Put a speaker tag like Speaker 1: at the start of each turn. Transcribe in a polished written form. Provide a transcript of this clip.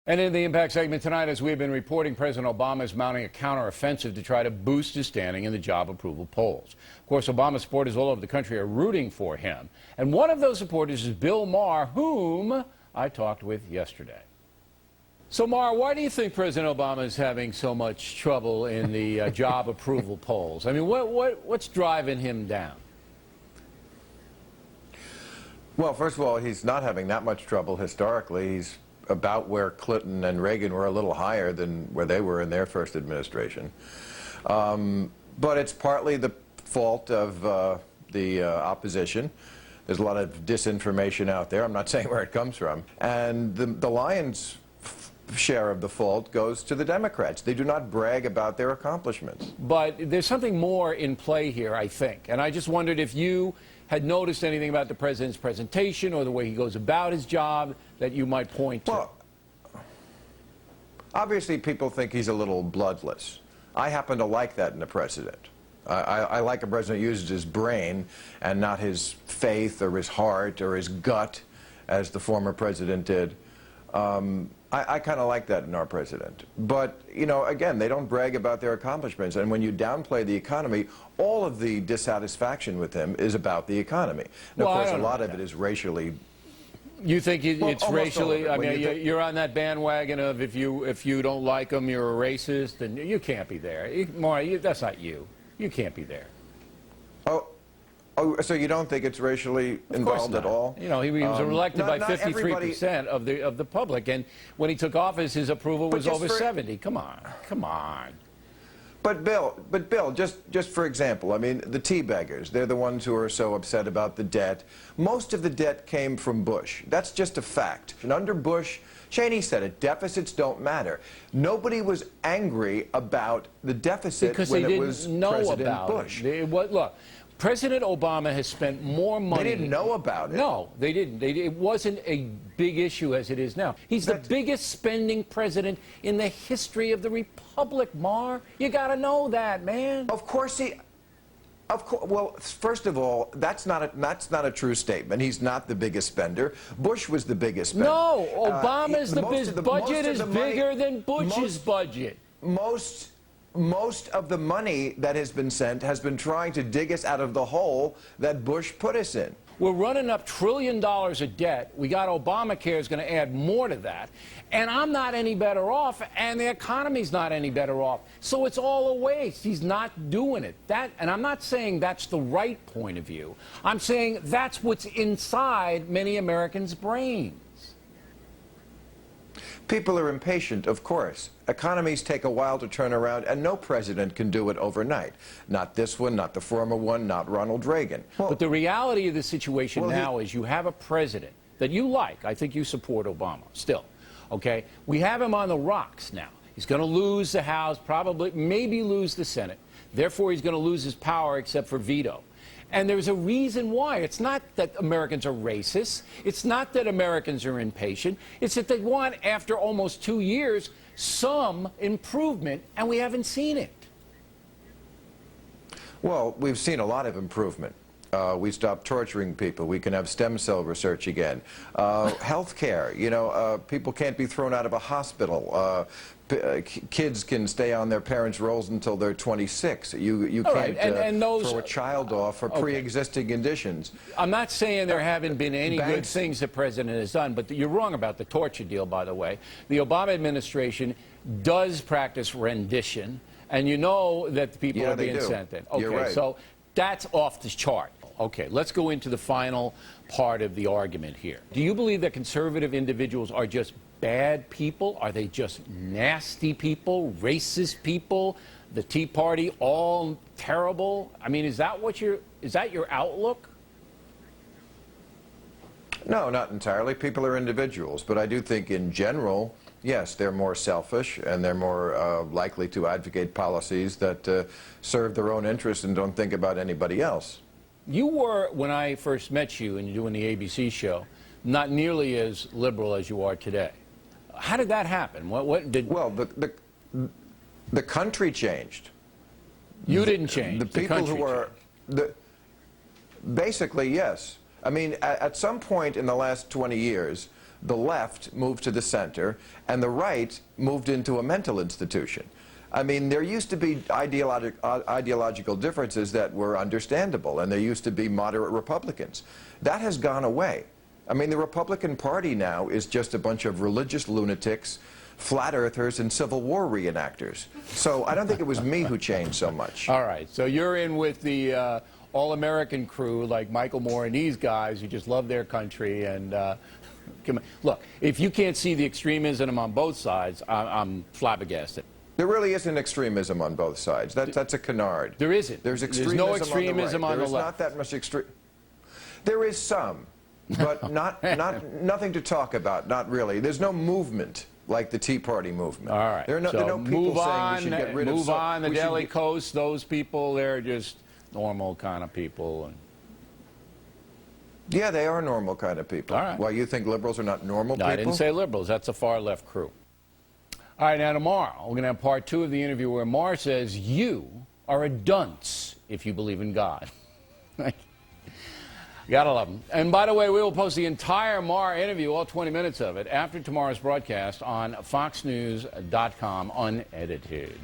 Speaker 1: And in the Impact segment tonight, as we've been reporting, President Obama is mounting a counteroffensive to try to boost his standing in the job approval polls. Of course, Obama supporters all over the country are rooting for him. And one of those supporters is Bill Maher, whom I talked with yesterday. So, Maher, why do you think President Obama is having so much trouble in the job approval polls? I mean, what's driving him down?
Speaker 2: Well, first of all, he's not having that much trouble historically. He's about where Clinton and Reagan were, a little higher than where they were in their first administration. But it's partly the fault of the opposition. There's a lot of disinformation out there. I'm not saying where it comes from. And the lion's share of the fault goes to the Democrats. They do not brag about their accomplishments.
Speaker 1: But there's something more in play here, I think. And I just wondered if you had noticed anything about the president's presentation or the way he goes about his job that you might point to.
Speaker 2: Well, obviously people think he's a little bloodless. I happen to like that in a president. I like a president who uses his brain and not his faith or his heart or his gut, as the former president did. I kind of like that in our president. But, you know, again, they don't brag about their accomplishments. And when you downplay the economy, all of the dissatisfaction with him is about the economy. Now, of course, a lot of it is racially.
Speaker 1: You think it's racially? I mean, you're on that bandwagon of if you don't like him, you're a racist, and you can't be there. Maher, that's not you. You can't be there.
Speaker 2: Oh, so you don't think it's racially involved at all?
Speaker 1: You know, he was elected by 53% of the public, and when he took office, his approval was over 70. Come on, come on.
Speaker 2: But Bill, just for example, I mean, the tea beggars, they're the ones who are so upset about the debt. Most of the debt came from Bush. That's just a fact. And under Bush, Cheney said it, deficits don't matter. Nobody was angry about the deficit when it was President Bush.
Speaker 1: Look, President Obama has spent more money.
Speaker 2: They didn't know about it.
Speaker 1: No, they didn't. It wasn't a big issue as it is now. He's the biggest spending president in the history of the republic, Maher. You got to know that, man.
Speaker 2: Of course he. Well, first of all, that's not a true statement. He's not the biggest spender. Bush was the biggest spender.
Speaker 1: No, Obama's budget is bigger than Bush's budget.
Speaker 2: Most of the money that has been sent has been trying to dig us out of the hole that Bush put us in.
Speaker 1: We're running up $1 trillion of debt. We got Obamacare is going to add more to that. And I'm not any better off, and the economy's not any better off. So it's all a waste. He's not doing it. And I'm not saying that's the right point of view. I'm saying that's what's inside many Americans' brains.
Speaker 2: People are impatient, of course. Economies take a while to turn around, and no president can do it overnight. Not this one, not the former one, not Ronald Reagan.
Speaker 1: But the reality of the situation now is you have a president that you like. I think you support Obama still. Okay? We have him on the rocks now. He's going to lose the House, probably, maybe lose the Senate. Therefore, he's going to lose his power except for veto. And there's a reason why. It's not that Americans are racist. It's not that Americans are impatient. It's that they want, after almost 2 years, some improvement, and we haven't seen it.
Speaker 2: Well, we've seen a lot of improvement. We stopped torturing people. We can have stem cell research again. Health care, you know, people can't be thrown out of a hospital. Kids can stay on their parents' rolls until they're 26. You can't throw a child off for pre-existing conditions.
Speaker 1: I'm not saying there haven't been any good things the president has done, but you're wrong about the torture deal, by the way. The Obama administration does practice rendition, and you know that the people are being sent in. Okay,
Speaker 2: right.
Speaker 1: So that's off the chart. Okay, let's go into the final part of the argument here. Do you believe that conservative individuals are just bad people? Are they just nasty people, racist people, the Tea Party, all terrible? I mean, is that your outlook?
Speaker 2: No, not entirely. People are individuals, but I do think in general, yes, they're more selfish and they're more likely to advocate policies that serve their own interests and don't think about anybody else.
Speaker 1: You were, when I first met you and you're doing the ABC show, not nearly as liberal as you are today. How did that happen?
Speaker 2: Well, the country changed.
Speaker 1: You didn't change.
Speaker 2: The people who are basically, yes. I mean, at some point in the last 20 years, the left moved to the center, and the right moved into a mental institution. I mean, there used to be ideological differences that were understandable, and there used to be moderate Republicans. That has gone away. I mean, the Republican Party now is just a bunch of religious lunatics, flat earthers, and Civil War reenactors. So I don't think it was me who changed so much.
Speaker 1: All right, so you're in with the all-American crew like Michael Moore and these guys who just love their country. And look, if you can't see the extremism on both sides, I'm flabbergasted.
Speaker 2: There really isn't extremism on both sides. That's a canard.
Speaker 1: There isn't.
Speaker 2: There's extremism
Speaker 1: no extremism
Speaker 2: on the
Speaker 1: left.
Speaker 2: right. There is not that much extreme. There is some, but nothing to talk about. Not really. There's no movement like the Tea Party movement.
Speaker 1: All right.
Speaker 2: There are no people saying we should get rid of.
Speaker 1: Move on. The Daily Coast. Those people, they're just normal kind of people. And
Speaker 2: yeah, they are normal kind of people.
Speaker 1: All right.
Speaker 2: Why, you think liberals are not normal people?
Speaker 1: I didn't say liberals. That's a far-left crew. All right, now tomorrow, we're going to have part 2 of the interview where Maher says you are a dunce if you believe in God. Gotta love him. And by the way, we will post the entire Maher interview, all 20 minutes of it, after tomorrow's broadcast on foxnews.com, unedited.